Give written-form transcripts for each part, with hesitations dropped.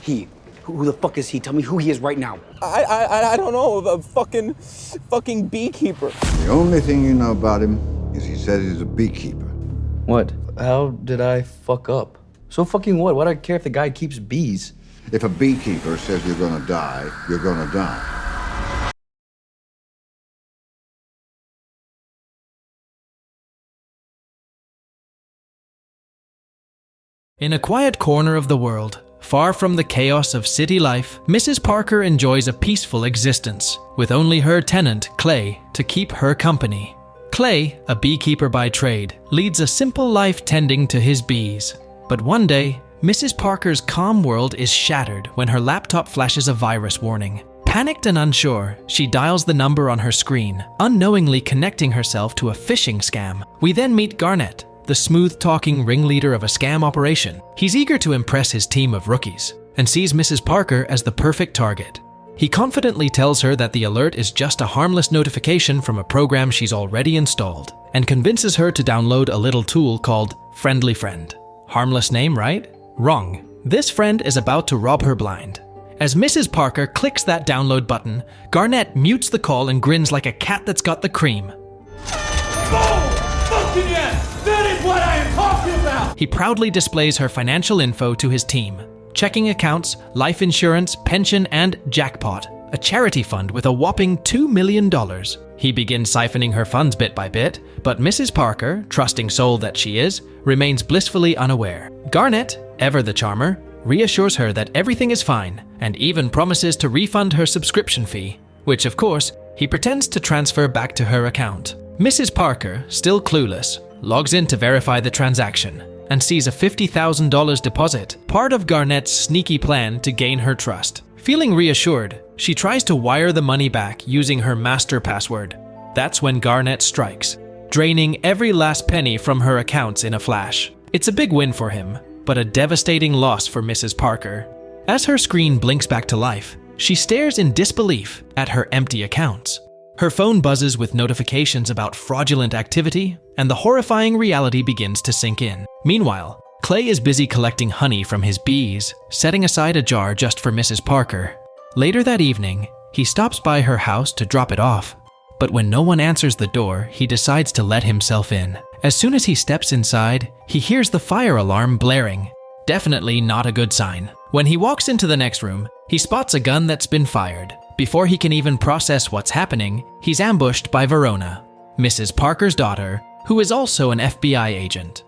He. Who the fuck is he? Tell me who he is right now. I don't know. A fucking beekeeper. The only thing you know about him is he says he's a beekeeper. What? How did I fuck up? So fucking what? Why do I care if the guy keeps bees? If a beekeeper says you're gonna die, you're gonna die. In a quiet corner of the world, far from the chaos of city life, Mrs. Parker enjoys a peaceful existence, with only her tenant, Clay, to keep her company. Clay, a beekeeper by trade, leads a simple life tending to his bees. But one day, Mrs. Parker's calm world is shattered when her laptop flashes a virus warning. Panicked and unsure, she dials the number on her screen, unknowingly connecting herself to a phishing scam. We then meet Garnett, the smooth-talking ringleader of a scam operation. He's eager to impress his team of rookies, and sees Mrs. Parker as the perfect target. He confidently tells her that the alert is just a harmless notification from a program she's already installed, and convinces her to download a little tool called Friendly Friend. Harmless name, right? Wrong. This friend is about to rob her blind. As Mrs. Parker clicks that download button, Garnett mutes the call and grins like a cat that's got the cream. That is what I am talking about! He proudly displays her financial info to his team. Checking accounts, life insurance, pension, and Jackpot, a charity fund with a whopping $2 million. He begins siphoning her funds bit by bit, but Mrs. Parker, trusting soul that she is, remains blissfully unaware. Garnett, ever the charmer, reassures her that everything is fine, and even promises to refund her subscription fee, which of course, he pretends to transfer back to her account. Mrs. Parker, still clueless, logs in to verify the transaction and sees a $50,000 deposit, part of Garnett's sneaky plan to gain her trust. Feeling reassured, she tries to wire the money back using her master password. That's when Garnett strikes, draining every last penny from her accounts in a flash. It's a big win for him, but a devastating loss for Mrs. Parker. As her screen blinks back to life, she stares in disbelief at her empty accounts. Her phone buzzes with notifications about fraudulent activity, and the horrifying reality begins to sink in. Meanwhile, Clay is busy collecting honey from his bees, setting aside a jar just for Mrs. Parker. Later that evening, he stops by her house to drop it off. But when no one answers the door, he decides to let himself in. As soon as he steps inside, he hears the fire alarm blaring. Definitely not a good sign. When he walks into the next room, he spots a gun that's been fired. Before he can even process what's happening, he's ambushed by Verona, Mrs. Parker's daughter, who is also an FBI agent.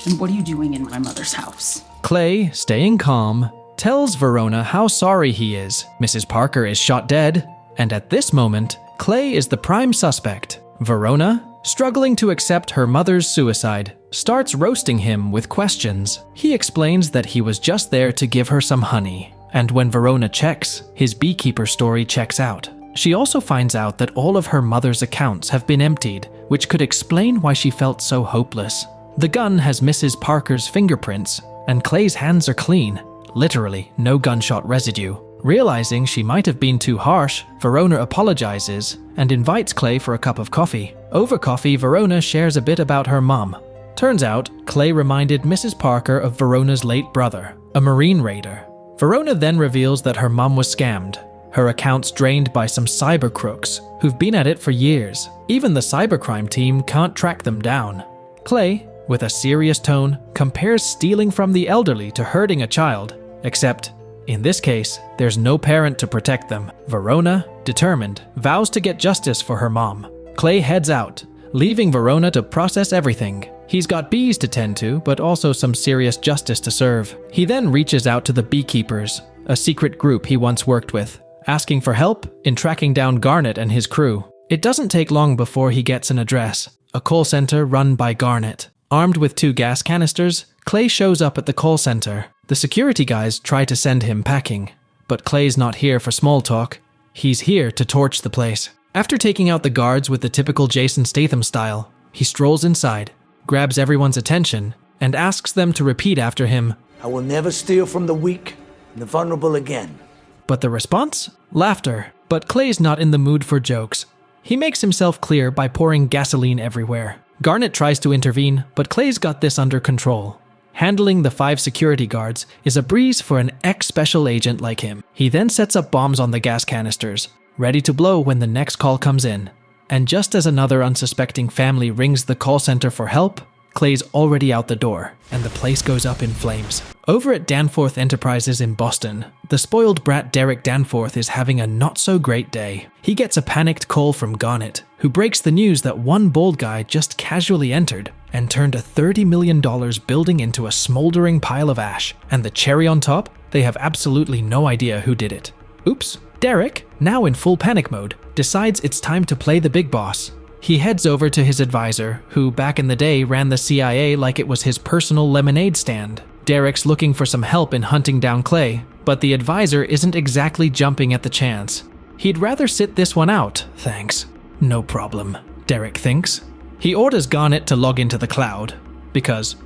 And what are you doing in my mother's house? Clay, staying calm, tells Verona how sorry he is. Mrs. Parker is shot dead, and at this moment, Clay is the prime suspect. Verona, struggling to accept her mother's suicide, starts roasting him with questions. He explains that he was just there to give her some honey. And when Verona checks, his beekeeper story checks out. She also finds out that all of her mother's accounts have been emptied, which could explain why she felt so hopeless. The gun has Mrs. Parker's fingerprints, and Clay's hands are clean, literally no gunshot residue. Realizing she might have been too harsh, Verona apologizes and invites Clay for a cup of coffee. Over coffee, Verona shares a bit about her mom. Turns out, Clay reminded Mrs. Parker of Verona's late brother, a Marine raider. Verona then reveals that her mom was scammed, her accounts drained by some cyber crooks who've been at it for years. Even the cybercrime team can't track them down. Clay, with a serious tone, compares stealing from the elderly to hurting a child, except, in this case, there's no parent to protect them. Verona, determined, vows to get justice for her mom. Clay heads out, leaving Verona to process everything. He's got bees to tend to, but also some serious justice to serve. He then reaches out to the Beekeepers, a secret group he once worked with, asking for help in tracking down Garnett and his crew. It doesn't take long before he gets an address, a call center run by Garnett. Armed with 2 gas canisters, Clay shows up at the call center. The security guys try to send him packing, but Clay's not here for small talk. He's here to torch the place. After taking out the guards with the typical Jason Statham style, he strolls inside, grabs everyone's attention, and asks them to repeat after him, "I will never steal from the weak and the vulnerable again." But the response? Laughter. But Clay's not in the mood for jokes. He makes himself clear by pouring gasoline everywhere. Garnett tries to intervene, but Clay's got this under control. Handling the 5 security guards is a breeze for an ex-special agent like him. He then sets up bombs on the gas canisters, ready to blow when the next call comes in. And just as another unsuspecting family rings the call center for help, Clay's already out the door, and the place goes up in flames. Over at Danforth Enterprises in Boston, the spoiled brat Derek Danforth is having a not-so-great day. He gets a panicked call from Garnet, who breaks the news that one bald guy just casually entered and turned a $30 million building into a smoldering pile of ash. And the cherry on top? They have absolutely no idea who did it. Oops. Derek, now in full panic mode, decides it's time to play the big boss. He heads over to his advisor, who back in the day ran the CIA like it was his personal lemonade stand. Derek's looking for some help in hunting down Clay, but the advisor isn't exactly jumping at the chance. He'd rather sit this one out, thanks. No problem, Derek thinks. He orders Garnet to log into the cloud, because,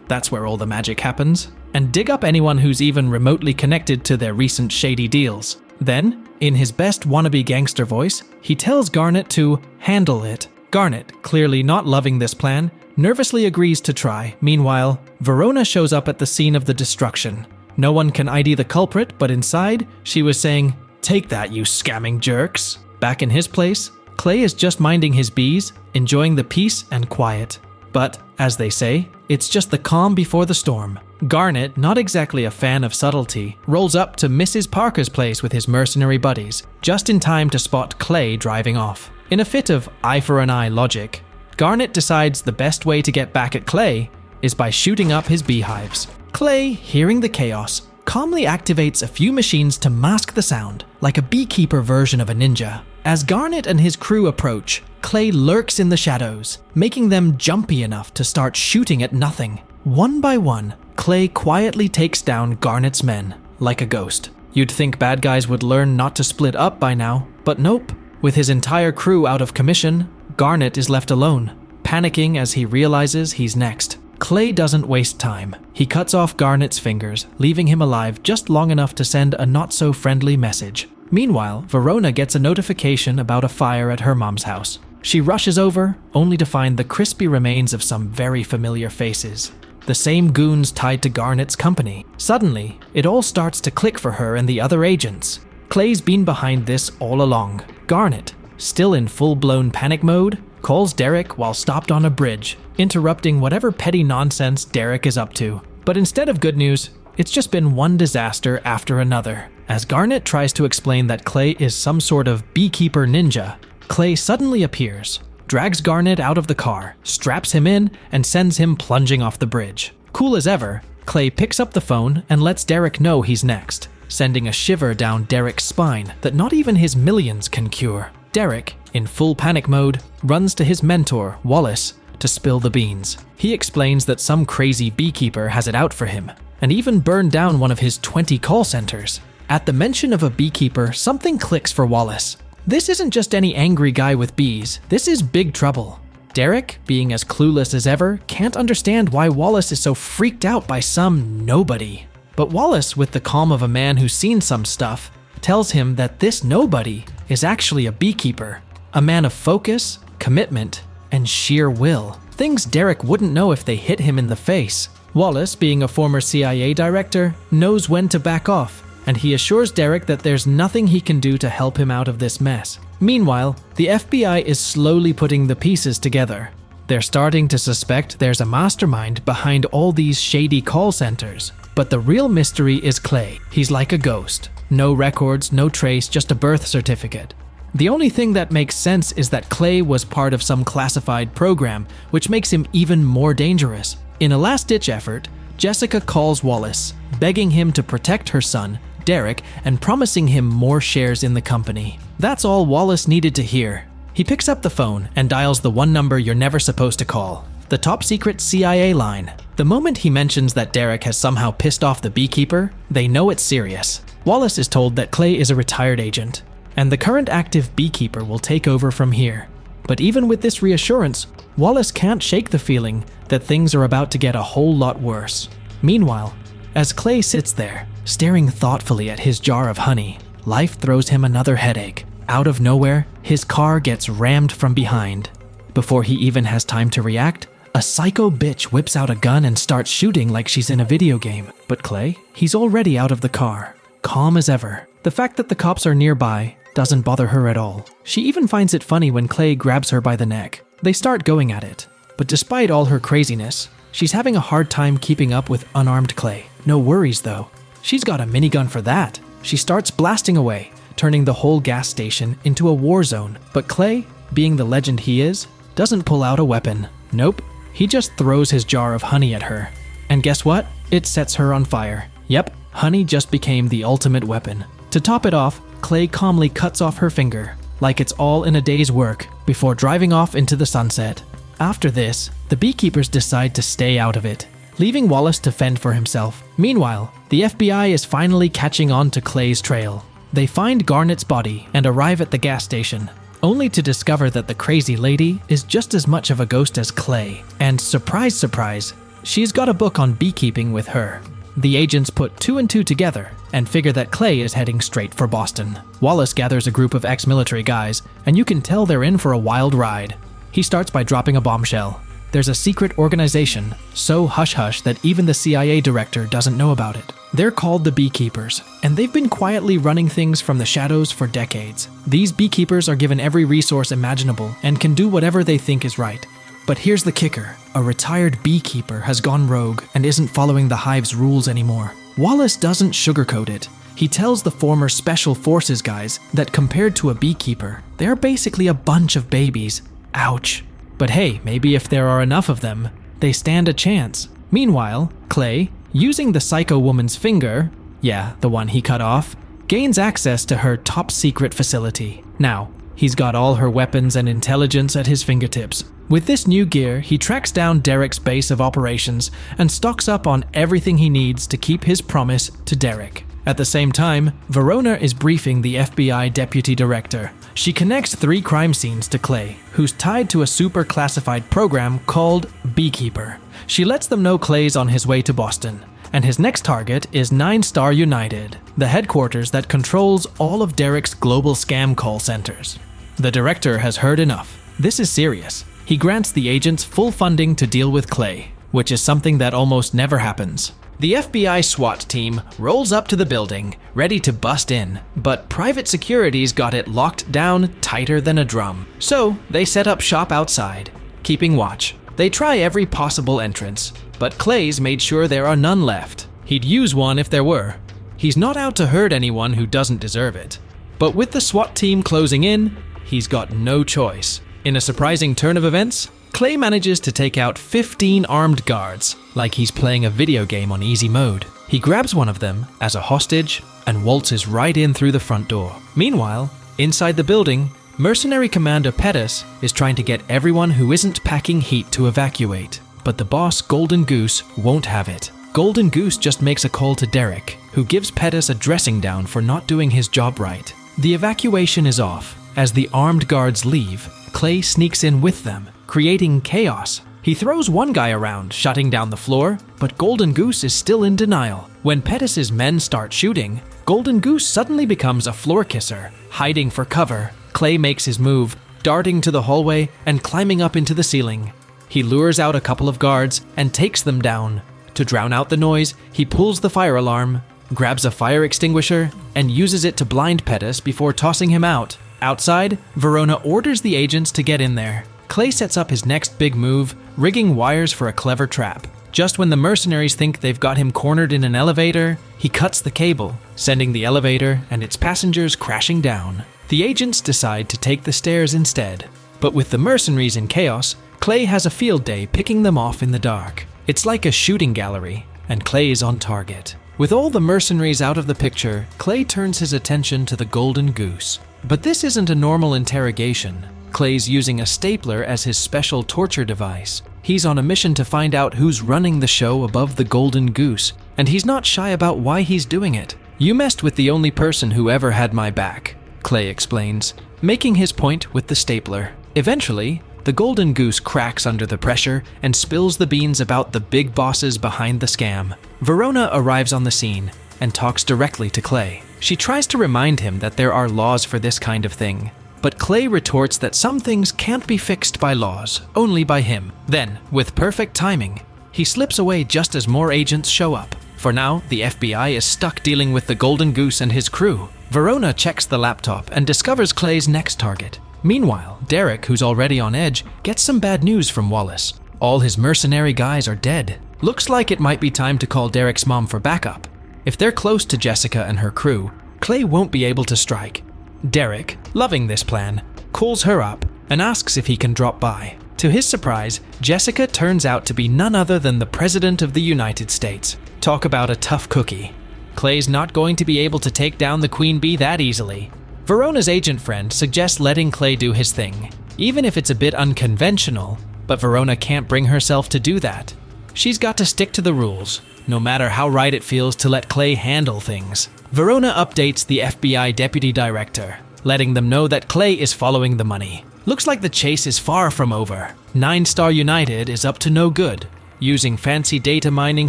that's where all the magic happens, and dig up anyone who's even remotely connected to their recent shady deals. Then, in his best wannabe gangster voice, he tells Garnet to handle it. Garnet, clearly not loving this plan, nervously agrees to try. Meanwhile, Verona shows up at the scene of the destruction. No one can ID the culprit, but inside, she was saying, "Take that, you scamming jerks." Back in his place, Clay is just minding his bees, enjoying the peace and quiet. But, as they say, it's just the calm before the storm. Garnet, not exactly a fan of subtlety, rolls up to Mrs. Parker's place with his mercenary buddies, just in time to spot Clay driving off. In a fit of eye for an eye logic, Garnet decides the best way to get back at Clay is by shooting up his beehives. Clay, hearing the chaos, calmly activates a few machines to mask the sound, like a beekeeper version of a ninja. As Garnet and his crew approach, Clay lurks in the shadows, making them jumpy enough to start shooting at nothing. One by one, Clay quietly takes down Garnet's men, like a ghost. You'd think bad guys would learn not to split up by now, but nope. With his entire crew out of commission, Garnet is left alone, panicking as he realizes he's next. Clay doesn't waste time. He cuts off Garnet's fingers, leaving him alive just long enough to send a not-so-friendly message. Meanwhile, Verona gets a notification about a fire at her mom's house. She rushes over, only to find the crispy remains of some very familiar faces. The same goons tied to Garnet's company. Suddenly, it all starts to click for her and the other agents. Clay's been behind this all along. Garnet, still in full-blown panic mode, calls Derek while stopped on a bridge, interrupting whatever petty nonsense Derek is up to. But instead of good news, it's just been one disaster after another. As Garnet tries to explain that Clay is some sort of beekeeper ninja, Clay suddenly appears, drags Garnet out of the car, straps him in, and sends him plunging off the bridge. Cool as ever, Clay picks up the phone and lets Derek know he's next, sending a shiver down Derek's spine that not even his millions can cure. Derek, in full panic mode, runs to his mentor, Wallace, to spill the beans. He explains that some crazy beekeeper has it out for him, and even burned down one of his 20 call centers. At the mention of a beekeeper, something clicks for Wallace. This isn't just any angry guy with bees, this is big trouble. Derek, being as clueless as ever, can't understand why Wallace is so freaked out by some nobody. But Wallace, with the calm of a man who's seen some stuff, tells him that this nobody is actually a beekeeper, a man of focus, commitment, and sheer will. Things Derek wouldn't know if they hit him in the face. Wallace, being a former CIA director, knows when to back off, and he assures Derek that there's nothing he can do to help him out of this mess. Meanwhile, the FBI is slowly putting the pieces together. They're starting to suspect there's a mastermind behind all these shady call centers. But the real mystery is Clay. He's like a ghost. No records, no trace, just a birth certificate. The only thing that makes sense is that Clay was part of some classified program, which makes him even more dangerous. In a last-ditch effort, Jessica calls Wallace, begging him to protect her son, Derek, and promising him more shares in the company. That's all Wallace needed to hear. He picks up the phone and dials the one number you're never supposed to call, the top-secret CIA line. The moment he mentions that Derek has somehow pissed off the beekeeper, they know it's serious. Wallace is told that Clay is a retired agent, and the current active beekeeper will take over from here. But even with this reassurance, Wallace can't shake the feeling that things are about to get a whole lot worse. Meanwhile, as Clay sits there, staring thoughtfully at his jar of honey, life throws him another headache. Out of nowhere, his car gets rammed from behind. Before he even has time to react, A psycho bitch whips out a gun and starts shooting like she's in a video game. But Clay, he's already out of the car, calm as ever. The fact that the cops are nearby doesn't bother her at all. She even finds it funny when Clay grabs her by the neck. They start going at it. But despite all her craziness, she's having a hard time keeping up with unarmed Clay. No worries though. She's got a minigun for that. She starts blasting away, turning the whole gas station into a war zone. But Clay, being the legend he is, doesn't pull out a weapon. Nope. He just throws his jar of honey at her. And guess what? It sets her on fire. Yep, honey just became the ultimate weapon. To top it off, Clay calmly cuts off her finger, like it's all in a day's work, before driving off into the sunset. After this, the beekeepers decide to stay out of it, leaving Wallace to fend for himself. Meanwhile, the FBI is finally catching on to Clay's trail. They find Garnett's body and arrive at the gas station, only to discover that the crazy lady is just as much of a ghost as Clay. And surprise, surprise, she's got a book on beekeeping with her. The agents put 2 and 2 together and figure that Clay is heading straight for Boston. Wallace gathers a group of ex-military guys, and you can tell they're in for a wild ride. He starts by dropping a bombshell. There's a secret organization, so hush-hush that even the CIA director doesn't know about it. They're called the Beekeepers, and they've been quietly running things from the shadows for decades. These beekeepers are given every resource imaginable and can do whatever they think is right. But here's the kicker. A retired beekeeper has gone rogue and isn't following the hive's rules anymore. Wallace doesn't sugarcoat it. He tells the former Special Forces guys that compared to a beekeeper, they're basically a bunch of babies. Ouch. But hey, maybe if there are enough of them, they stand a chance. Meanwhile, Clay, using the psycho woman's finger, yeah, the one he cut off, gains access to her top-secret facility. Now, he's got all her weapons and intelligence at his fingertips. With this new gear, he tracks down Derek's base of operations and stocks up on everything he needs to keep his promise to Derek. At the same time, Verona is briefing the FBI deputy director. She connects 3 crime scenes to Clay, who's tied to a super classified program called Beekeeper. She lets them know Clay's on his way to Boston, and his next target is 9 Star United, the headquarters that controls all of Derek's global scam call centers. The director has heard enough. This is serious. He grants the agents full funding to deal with Clay, which is something that almost never happens. The FBI SWAT team rolls up to the building, ready to bust in, but private security's got it locked down tighter than a drum. So they set up shop outside, keeping watch. They try every possible entrance, but Clay's made sure there are none left. He'd use one if there were. He's not out to hurt anyone who doesn't deserve it. But with the SWAT team closing in, he's got no choice. In a surprising turn of events, Clay manages to take out 15 armed guards, like he's playing a video game on easy mode. He grabs one of them as a hostage and waltzes right in through the front door. Meanwhile, inside the building, mercenary commander Pettis is trying to get everyone who isn't packing heat to evacuate. But the boss, Golden Goose, won't have it. Golden Goose just makes a call to Derek, who gives Pettis a dressing down for not doing his job right. The evacuation is off. As the armed guards leave, Clay sneaks in with them, creating chaos. He throws one guy around, shutting down the floor, but Golden Goose is still in denial. When Pettis' men start shooting, Golden Goose suddenly becomes a floor kisser, hiding for cover. Clay makes his move, darting to the hallway and climbing up into the ceiling. He lures out a couple of guards and takes them down. To drown out the noise, he pulls the fire alarm, grabs a fire extinguisher, and uses it to blind Pettis before tossing him out. Outside, Verona orders the agents to get in there. Clay sets up his next big move, rigging wires for a clever trap. Just when the mercenaries think they've got him cornered in an elevator, he cuts the cable, sending the elevator and its passengers crashing down. The agents decide to take the stairs instead. But with the mercenaries in chaos, Clay has a field day picking them off in the dark. It's like a shooting gallery, and Clay's on target. With all the mercenaries out of the picture, Clay turns his attention to the Golden Goose. But this isn't a normal interrogation. Clay's using a stapler as his special torture device. He's on a mission to find out who's running the show above the Golden Goose, and he's not shy about why he's doing it. "You messed with the only person who ever had my back," Clay explains, making his point with the stapler. Eventually, the Golden Goose cracks under the pressure and spills the beans about the big bosses behind the scam. Verona arrives on the scene and talks directly to Clay. She tries to remind him that there are laws for this kind of thing, but Clay retorts that some things can't be fixed by laws, only by him. Then, with perfect timing, he slips away just as more agents show up. For now, the FBI is stuck dealing with the Golden Goose and his crew. Verona checks the laptop and discovers Clay's next target. Meanwhile, Derek, who's already on edge, gets some bad news from Wallace. All his mercenary guys are dead. Looks like it might be time to call Derek's mom for backup. If they're close to Jessica and her crew, Clay won't be able to strike. Derek, loving this plan, calls her up and asks if he can drop by. To his surprise, Jessica turns out to be none other than the President of the United States. Talk about a tough cookie. Clay's not going to be able to take down the Queen Bee that easily. Verona's agent friend suggests letting Clay do his thing, even if it's a bit unconventional, but Verona can't bring herself to do that. She's got to stick to the rules, no matter how right it feels to let Clay handle things. Verona updates the FBI deputy director, letting them know that Clay is following the money. Looks like the chase is far from over. 9-Star United is up to no good, using fancy data mining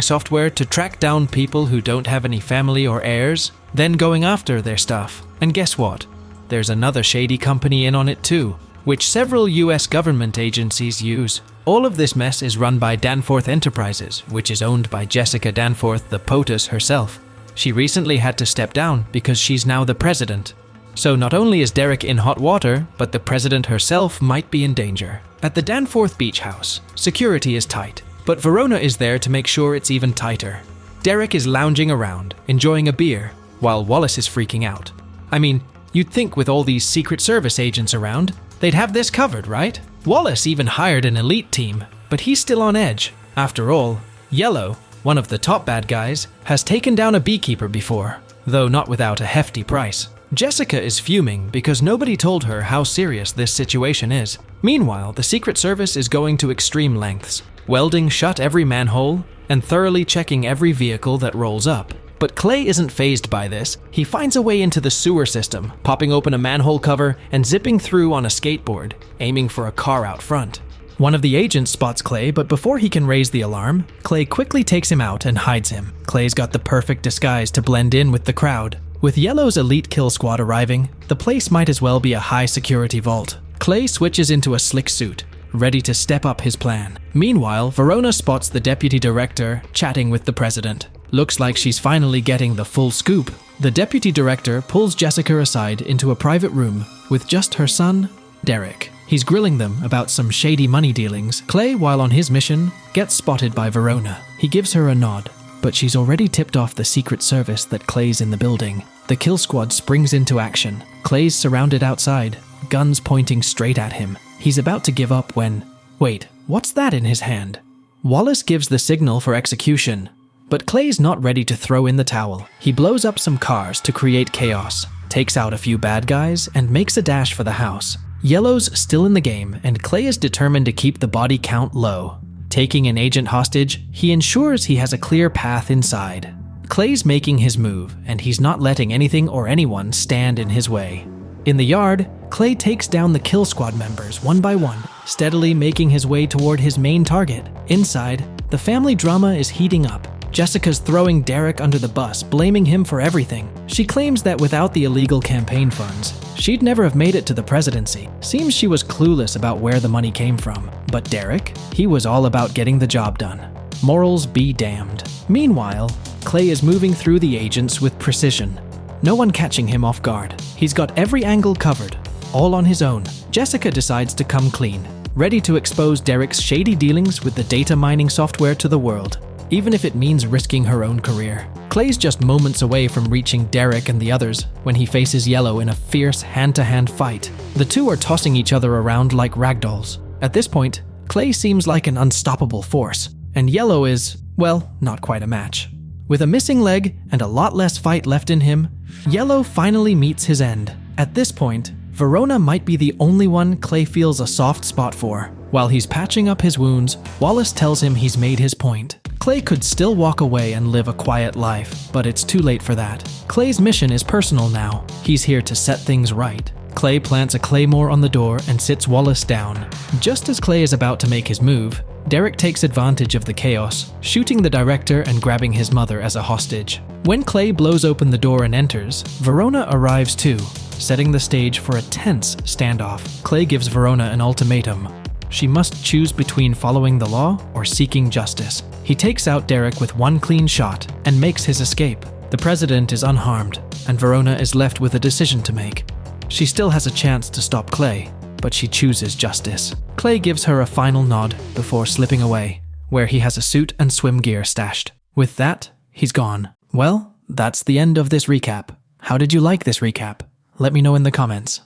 software to track down people who don't have any family or heirs, then going after their stuff. And guess what? There's another shady company in on it too, which several US government agencies use. All of this mess is run by Danforth Enterprises, which is owned by Jessica Danforth, the POTUS herself. She recently had to step down because she's now the president. So not only is Derek in hot water, but the president herself might be in danger. At the Danforth Beach House, security is tight, but Verona is there to make sure it's even tighter. Derek is lounging around, enjoying a beer, while Wallace is freaking out. I mean, you'd think with all these Secret Service agents around, they'd have this covered, right? Wallace even hired an elite team, but he's still on edge. After all, Yellow, one of the top bad guys, has taken down a beekeeper before, though not without a hefty price. Jessica is fuming because nobody told her how serious this situation is. Meanwhile, the Secret Service is going to extreme lengths, welding shut every manhole and thoroughly checking every vehicle that rolls up. But Clay isn't fazed by this. He finds a way into the sewer system, popping open a manhole cover and zipping through on a skateboard, aiming for a car out front. One of the agents spots Clay, but before he can raise the alarm, Clay quickly takes him out and hides him. Clay's got the perfect disguise to blend in with the crowd. With Yellow's elite kill squad arriving, the place might as well be a high-security vault. Clay switches into a slick suit, ready to step up his plan. Meanwhile, Verona spots the deputy director chatting with the president. Looks like she's finally getting the full scoop. The deputy director pulls Jessica aside into a private room with just her son, Derek. He's grilling them about some shady money dealings. Clay, while on his mission, gets spotted by Verona. He gives her a nod, but she's already tipped off the Secret Service that Clay's in the building. The kill squad springs into action. Clay's surrounded outside, guns pointing straight at him. He's about to give up when... Wait, what's that in his hand? Wallace gives the signal for execution, but Clay's not ready to throw in the towel. He blows up some cars to create chaos, takes out a few bad guys, and makes a dash for the house. Yellow's still in the game, and Clay is determined to keep the body count low. Taking an agent hostage, he ensures he has a clear path inside. Clay's making his move, and he's not letting anything or anyone stand in his way. In the yard, Clay takes down the kill squad members one by one, steadily making his way toward his main target. Inside, the family drama is heating up. Jessica's throwing Derek under the bus, blaming him for everything. She claims that without the illegal campaign funds, she'd never have made it to the presidency. Seems she was clueless about where the money came from. But Derek? He was all about getting the job done. Morals be damned. Meanwhile, Clay is moving through the agents with precision. No one catching him off guard. He's got every angle covered, all on his own. Jessica decides to come clean, ready to expose Derek's shady dealings with the data mining software to the world, even if it means risking her own career. Clay's just moments away from reaching Derek and the others when he faces Yellow in a fierce hand-to-hand fight. The two are tossing each other around like ragdolls. At this point, Clay seems like an unstoppable force, and Yellow is, well, not quite a match. With a missing leg and a lot less fight left in him, Yellow finally meets his end. At this point, Verona might be the only one Clay feels a soft spot for. While he's patching up his wounds, Wallace tells him he's made his point. Clay could still walk away and live a quiet life, but it's too late for that. Clay's mission is personal now. He's here to set things right. Clay plants a claymore on the door and sits Wallace down. Just as Clay is about to make his move, Derek takes advantage of the chaos, shooting the director and grabbing his mother as a hostage. When Clay blows open the door and enters, Verona arrives too, setting the stage for a tense standoff. Clay gives Verona an ultimatum. She must choose between following the law or seeking justice. He takes out Derek with one clean shot and makes his escape. The president is unharmed, and Verona is left with a decision to make. She still has a chance to stop Clay, but she chooses justice. Clay gives her a final nod before slipping away, where he has a suit and swim gear stashed. With that, he's gone. Well, that's the end of this recap. How did you like this recap? Let me know in the comments.